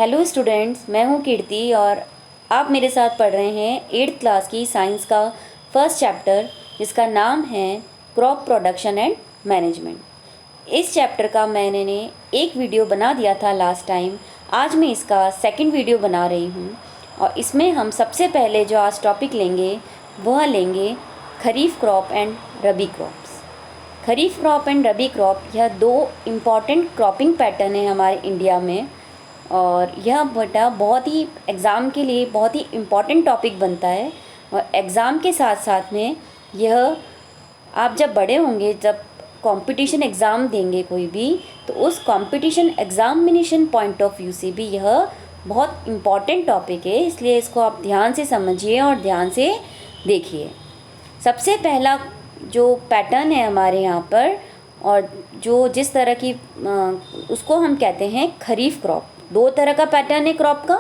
Hello students, मैं हूं कीर्ति और आप मेरे साथ पढ़ रहे हैं 8th क्लास की साइंस का फर्स्ट चैप्टर जिसका नाम है क्रॉप प्रोडक्शन एंड मैनेजमेंट। इस चैप्टर का मैंने एक वीडियो बना दिया था लास्ट टाइम। आज मैं इसका सेकंड वीडियो बना रही हूं और इसमें हम सबसे पहले जो आज टॉपिक लेंगे वह लेंगे kharif crop and rabi crops. Kharif crop and rabi crop यह दो इम्पॉर्टेंट क्रॉपिंग पैटर्न है हमारे इंडिया में और यह बेटा बहुत ही एग्ज़ाम के लिए बहुत ही इम्पॉर्टेंट टॉपिक बनता है। और एग्ज़ाम के साथ साथ में यह आप जब बड़े होंगे, जब कंपटीशन एग्ज़ाम देंगे कोई भी, तो उस competition examination point of view से भी यह बहुत इम्पॉर्टेंट टॉपिक है। इसलिए इसको आप ध्यान से समझिए और ध्यान से देखिए। सबसे पहला जो पैटर्न है हमारे यहाँ पर और जो जिस तरह की उसको हम कहते हैं खरीफ क्रॉप। दो तरह का पैटर्न है क्रॉप का।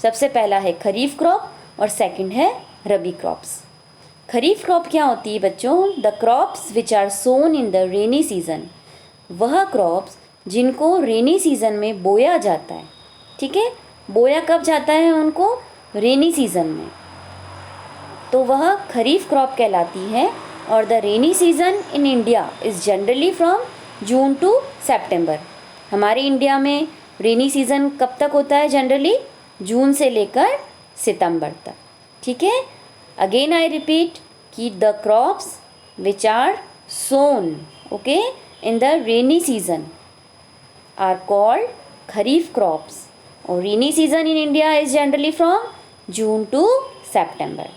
सबसे पहला है खरीफ क्रॉप और सेकंड है रबी क्रॉप्स। खरीफ क्रॉप क्या होती है बच्चों? The crops which are sown in the rainy season. वह क्रॉप्स जिनको रेनी सीजन में बोया जाता है। ठीक है, बोया कब जाता है उनको? रेनी सीजन में, तो वह खरीफ क्रॉप कहलाती है। और the rainy season in India is generally from June to September. हमारे इंडिया में रेनी सीज़न कब तक होता है? जनरली जून से लेकर सितंबर तक। ठीक है, अगेन आई रिपीट कि the crops which are sown okay in the rainy season are called kharif crops. और rainy season in India is generally from June to September.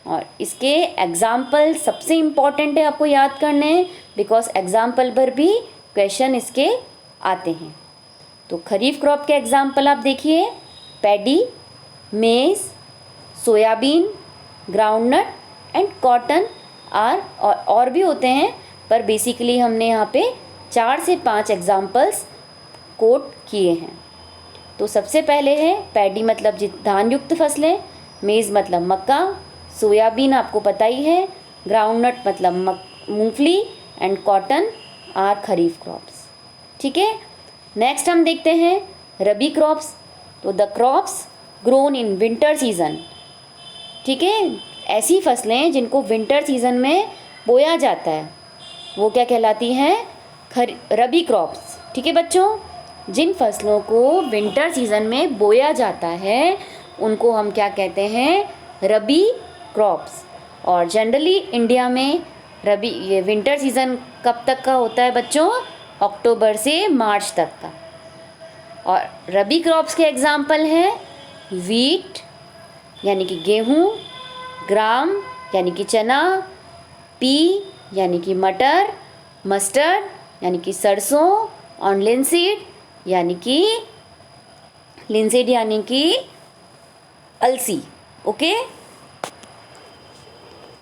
और इसके एग्जाम्पल सबसे इम्पॉर्टेंट है, आपको याद करने हैं, बिकॉज एग्जाम्पल पर भी क्वेश्चन इसके आते हैं। तो खरीफ क्रॉप के एग्जाम्पल आप देखिए, paddy, maize, soybean, groundnut and cotton are और भी होते हैं, पर बेसिकली हमने यहाँ पे 4 से 5 एग्जाम्पल्स कोट किए हैं। तो सबसे पहले है पैडी मतलब धान युक्त फसलें, मेज़ मतलब मक्का, सोयाबीन आपको पता ही है, ग्राउंडनट मतलब मूंगफली and cotton are kharif crops. ठीक है, नेक्स्ट हम देखते हैं रबी क्रॉप्स। तो the crops grown in winter season. ठीक है, ऐसी फसलें जिनको विंटर सीजन में बोया जाता है वो क्या कहलाती हैं? रबी क्रॉप्स। ठीक है बच्चों, जिन फसलों को विंटर सीजन में बोया जाता है उनको हम क्या कहते हैं? रबी क्रॉप्स। और जनरली इंडिया में ये विंटर सीजन कब तक का होता है बच्चों? अक्टूबर से मार्च तक का। और रबी क्रॉप्स के एग्जाम्पल हैं वीट यानी कि गेहूँ, ग्राम यानी कि चना, पी यानी कि मटर, मस्टर्ड यानी कि सरसों और लिनसीड यानी कि अलसी। Okay,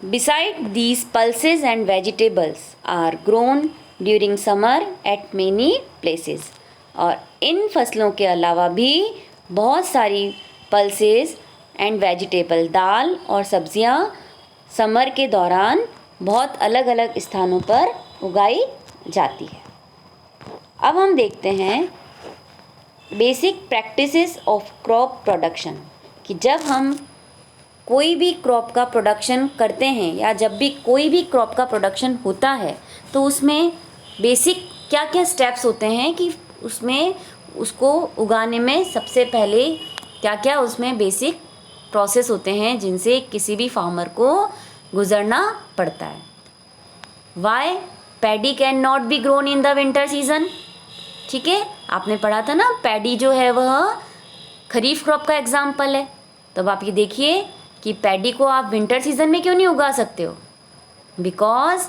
beside these pulses and vegetables are grown during summer at many places। और इन फसलों के अलावा भी बहुत सारी पल्सेस एंड वेजिटेबल, दाल और सब्जियां समर के दौरान बहुत अलग अलग स्थानों पर उगाई जाती है। अब हम देखते हैं basic practices of crop production, कि जब हम कोई भी क्रॉप का प्रोडक्शन करते हैं या जब भी कोई भी क्रॉप का प्रोडक्शन होता है तो उसमें बेसिक क्या क्या स्टेप्स होते हैं कि उसमें उसको उगाने में सबसे पहले क्या क्या उसमें बेसिक प्रोसेस होते हैं जिनसे किसी भी फार्मर को गुजरना पड़ता है। Why paddy can not be grown in the winter season. ठीक है, आपने पढ़ा था ना, पैडी जो है वह खरीफ क्रॉप का एग्जाम्पल है। तब आप ये देखिए कि पैडी को आप विंटर सीजन में क्यों नहीं उगा सकते हो? Because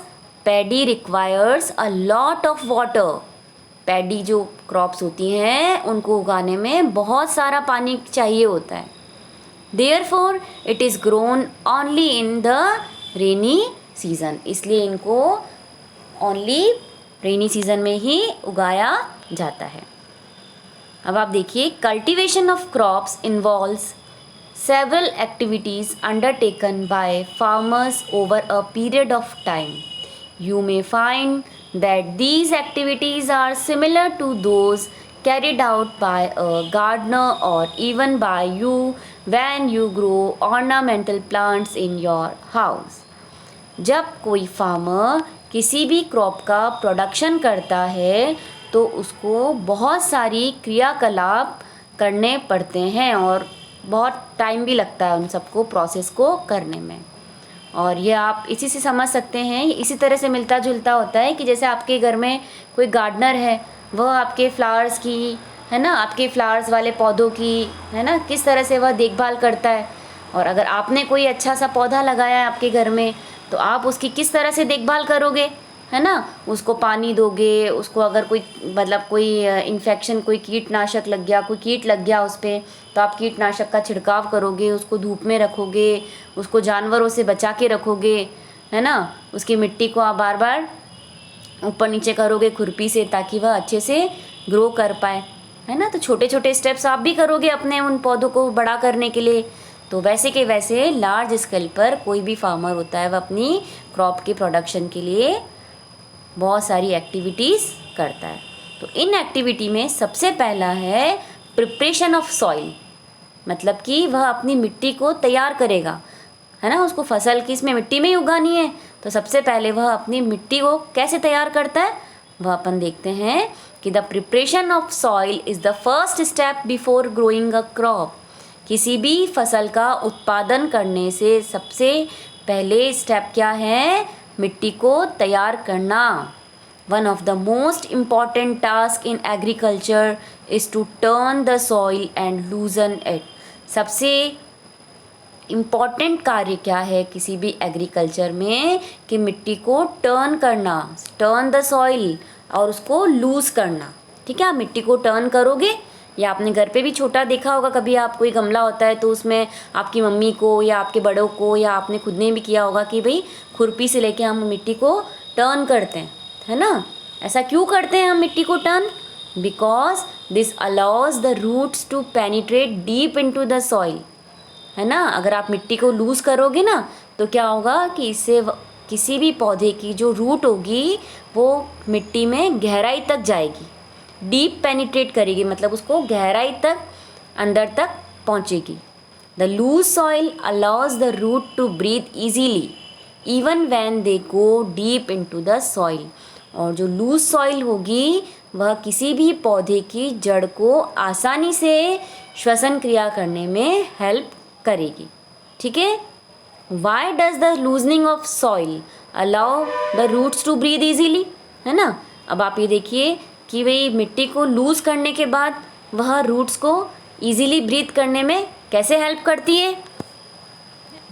paddy requires a lot of water. Paddy जो क्रॉप्स होती हैं उनको उगाने में बहुत सारा पानी चाहिए होता है। Therefore it is grown only in the rainy season. इसलिए इनको ओनली रेनी सीजन में ही उगाया जाता है। अब आप देखिए, cultivation of crops involves several activities undertaken by farmers over a period of time. You may find that these activities are similar to those carried out by a gardener or even by you when you grow ornamental plants in your house. जब कोई farmer किसी भी crop का production करता है तो उसको बहुत सारी क्रियाकलाप करने पड़ते हैं और बहुत टाइम भी लगता है उन सबको प्रोसेस को करने में। और ये आप इसी से समझ सकते हैं, इसी तरह से मिलता जुलता होता है कि जैसे आपके घर में कोई गार्डनर है, वह आपके फ्लावर्स की, है ना, आपके फ्लावर्स वाले पौधों की, है ना, किस तरह से वह देखभाल करता है। और अगर आपने कोई अच्छा सा पौधा लगाया है आपके घर में तो आप उसकी किस तरह से देखभाल करोगे, है ना, उसको पानी दोगे, उसको अगर कोई मतलब कोई इन्फेक्शन, कोई कीटनाशक लग गया, कोई कीट लग गया उस पर, तो आप कीटनाशक का छिड़काव करोगे, उसको धूप में रखोगे, उसको जानवरों से बचा के रखोगे, है ना, उसकी मिट्टी को आप बार बार ऊपर नीचे करोगे खुरपी से ताकि वह अच्छे से ग्रो कर पाए, है ना। तो छोटे छोटे स्टेप्स आप भी करोगे अपने उन पौधों को बड़ा करने के लिए। तो वैसे के वैसे लार्ज स्केल पर कोई भी फार्मर होता है वह अपनी क्रॉप के प्रोडक्शन के लिए बहुत सारी एक्टिविटीज़ करता है। तो इन एक्टिविटी में सबसे पहला है प्रिपरेशन ऑफ सॉइल, मतलब कि वह अपनी मिट्टी को तैयार करेगा, है ना, उसको फसल की इसमें मिट्टी में ही उगानी है। तो सबसे पहले वह अपनी मिट्टी को कैसे तैयार करता है वह अपन देखते हैं कि the preparation of soil is the first step before growing a crop. किसी भी फसल का उत्पादन करने से सबसे पहले स्टेप क्या है, मिट्टी को तैयार करना। One of the most important task in agriculture is to turn the soil and loosen it. सबसे इम्पॉर्टेंट कार्य क्या है किसी भी एग्रीकल्चर में कि मिट्टी को टर्न करना, टर्न द सॉइल, और उसको लूज़ करना। ठीक है, आप मिट्टी को टर्न करोगे, या आपने घर पे भी छोटा देखा होगा कभी, आप कोई गमला होता है तो उसमें आपकी मम्मी को या आपके बड़ों को या आपने खुद ने भी किया होगा कि भाई खुरपी से लेके हम मिट्टी को टर्न करते हैं, है ना। ऐसा क्यों करते हैं हम मिट्टी को turn? Because this allows the roots to penetrate deep into the soil, है ना। अगर आप मिट्टी को लूज़ करोगे ना तो क्या होगा कि इससे किसी भी पौधे की जो रूट होगी वो मिट्टी में गहराई तक जाएगी, डीप पेनिट्रेट करेगी, मतलब उसको गहराई तक अंदर तक पहुंचेगी। The loose soil allows the root to breathe easily even when they go deep into the soil. और जो लूज सॉइल होगी वह किसी भी पौधे की जड़ को आसानी से श्वसन क्रिया करने में हेल्प करेगी। ठीक है, why does the loosening of soil allow the roots to breathe easily, है ना। अब आप ये देखिए कि भाई मिट्टी को लूज़ करने के बाद वह रूट्स को ईजीली ब्रीथ करने में कैसे हेल्प करती है?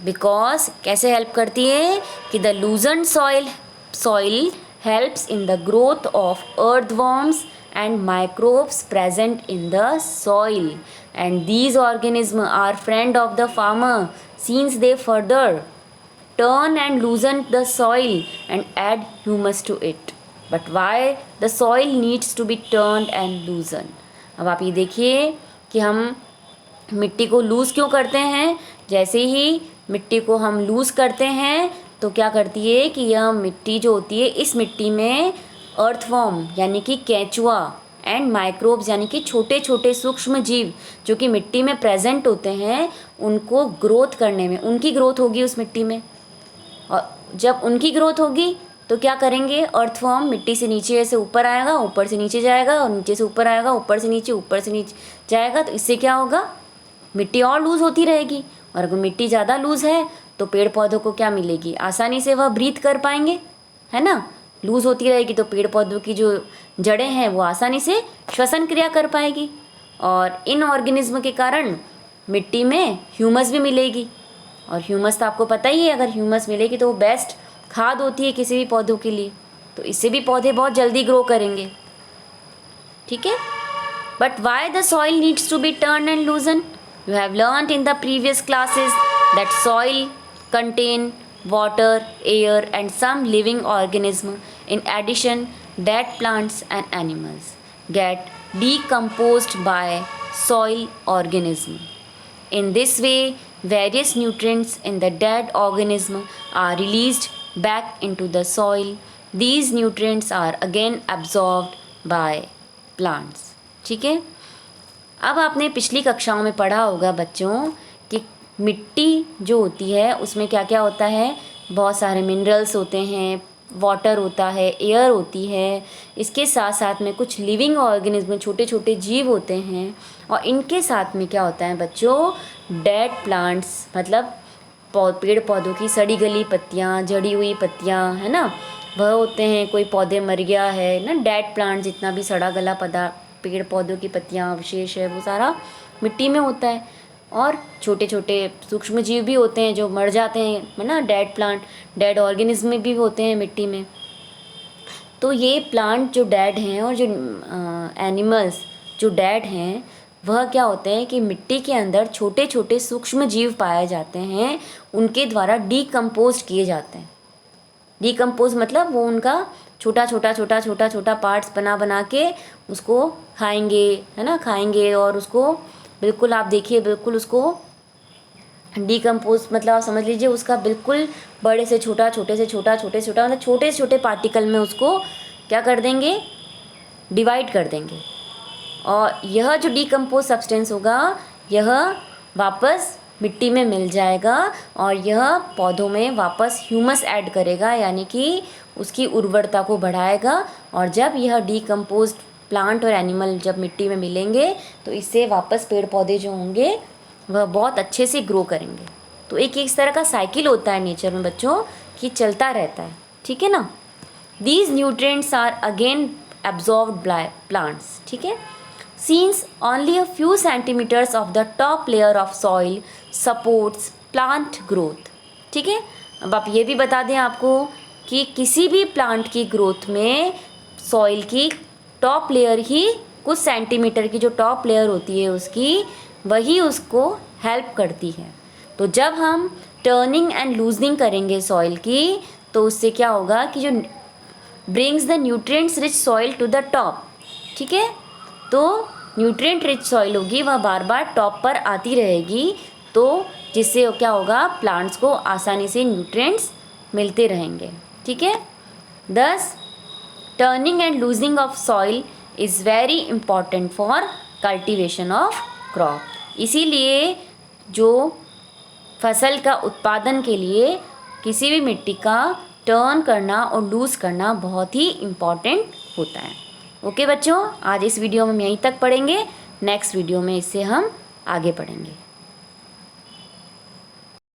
बिकॉज कैसे हेल्प करती है कि the लूजन soil helps in the growth of earthworms and microbes present in the soil, and these organisms are friend of the farmer since they further turn and loosen the soil and add humus to it. But why the soil needs to be turned and loosened? अब आप ये देखिए कि हम मिट्टी को loose क्यों करते हैं। जैसे ही मिट्टी को हम लूज़ करते हैं तो क्या करती है कि यह मिट्टी जो होती है, इस मिट्टी में अर्थवॉर्म यानी कि केंचुआ एंड माइक्रोब्स यानी कि छोटे छोटे सूक्ष्म जीव जो कि मिट्टी में प्रेजेंट होते हैं, उनको ग्रोथ करने में, उनकी ग्रोथ होगी उस मिट्टी में। और जब उनकी ग्रोथ होगी तो क्या करेंगे, अर्थवॉर्म मिट्टी से नीचे से ऊपर आएगा, ऊपर से नीचे जाएगा, और नीचे से ऊपर आएगा, ऊपर से नीचे जाएगा। तो इससे क्या होगा, मिट्टी और लूज़ होती रहेगी। और अगर मिट्टी ज़्यादा लूज़ है तो पेड़ पौधों को क्या मिलेगी, आसानी से वह ब्रीथ कर पाएंगे, है ना। लूज़ होती रहेगी तो पेड़ पौधों की जो जड़ें हैं वो आसानी से श्वसन क्रिया कर पाएगी, और इन ऑर्गेनिज्म के कारण मिट्टी में ह्यूमस भी मिलेगी। और ह्यूमस तो आपको पता ही है, अगर ह्यूमस मिलेगी तो वो बेस्ट खाद होती है किसी भी पौधों के लिए, तो इससे भी पौधे बहुत जल्दी ग्रो करेंगे। ठीक है, but why the soil needs to be turn and loosen? You have learnt in the previous classes that soil contain water, air and some living organism. In addition, dead plants and animals get decomposed by soil organism. In this way, various nutrients in the dead organism are released back into the soil. These nutrients are again absorbed by plants. ठीक है। अब आपने पिछली कक्षाओं में पढ़ा होगा बच्चों कि मिट्टी जो होती है उसमें क्या क्या होता है, बहुत सारे मिनरल्स होते हैं, वाटर होता है, एयर होती है, इसके साथ साथ में कुछ लिविंग ऑर्गेनिज्म, छोटे छोटे जीव होते हैं, और इनके साथ में क्या होता है बच्चों, डेड प्लांट्स, मतलब पेड़ पौधों की सड़ी गली पत्तियाँ, जड़ी हुई पत्तियाँ, है ना, वह होते हैं। कोई पौधे मर गया है ना, डेड प्लांट, जितना भी सड़ा गला पेड़ पौधों की पत्तियाँ अवशेष है वो सारा मिट्टी में होता है। और छोटे छोटे सूक्ष्म जीव भी होते हैं जो मर जाते हैं, है ना, डेड प्लांट, डेड ऑर्गेनिज्म में भी होते हैं मिट्टी में। तो ये प्लांट जो डेड हैं और जो एनिमल्स जो डेड हैं वह क्या होते हैं कि मिट्टी के अंदर छोटे छोटे सूक्ष्म जीव पाए जाते हैं, उनके द्वारा डीकम्पोज किए जाते हैं। डीकम्पोज मतलब वो उनका छोटा छोटा पार्ट्स बना के उसको खाएंगे, है ना, खाएंगे, और उसको बिल्कुल आप देखिए, बिल्कुल उसको डीकम्पोज मतलब आप समझ लीजिए उसका बिल्कुल बड़े से छोटा, छोटे से छोटा मतलब छोटे से छोटे पार्टिकल में उसको क्या कर देंगे, डिवाइड कर देंगे। और यह जो डीकम्पोज सब्सटेंस होगा यह वापस मिट्टी में मिल जाएगा और यह पौधों में वापस ह्यूमस ऐड करेगा, यानी कि उसकी उर्वरता को बढ़ाएगा। और जब यह डीकम्पोज्ड प्लांट और एनिमल जब मिट्टी में मिलेंगे तो इससे वापस पेड़ पौधे जो होंगे वह बहुत अच्छे से ग्रो करेंगे। तो एक इस तरह का साइकिल होता है नेचर में बच्चों कि चलता रहता है, ठीक है ना। These nutrients are again absorbed by plants, ठीक है। Since only a few centimeters of the top layer of soil supports plant growth, ठीक है। अब आप ये भी बता दें आपको कि किसी भी प्लांट की ग्रोथ में सॉइल की टॉप लेयर ही कुछ सेंटीमीटर की जो टॉप लेयर होती है उसकी वही उसको हेल्प करती है। तो जब हम टर्निंग एंड लूजनिंग करेंगे सॉइल की तो उससे क्या होगा कि जो brings the nutrients rich soil to the top, ठीक है। तो न्यूट्रिएंट रिच सॉइल होगी वह बार बार टॉप पर आती रहेगी, तो जिससे क्या होगा, प्लांट्स को आसानी से न्यूट्रिएंट्स मिलते रहेंगे, ठीक है। दस turning and losing of soil is very important for cultivation of crop. इसीलिए जो फसल का उत्पादन के लिए किसी भी मिट्टी का टर्न करना और लूज़ करना बहुत ही इम्पॉर्टेंट होता है। ओके बच्चों, आज इस वीडियो में हम यहीं तक पढ़ेंगे, नेक्स्ट वीडियो में इससे हम आगे पढ़ेंगे।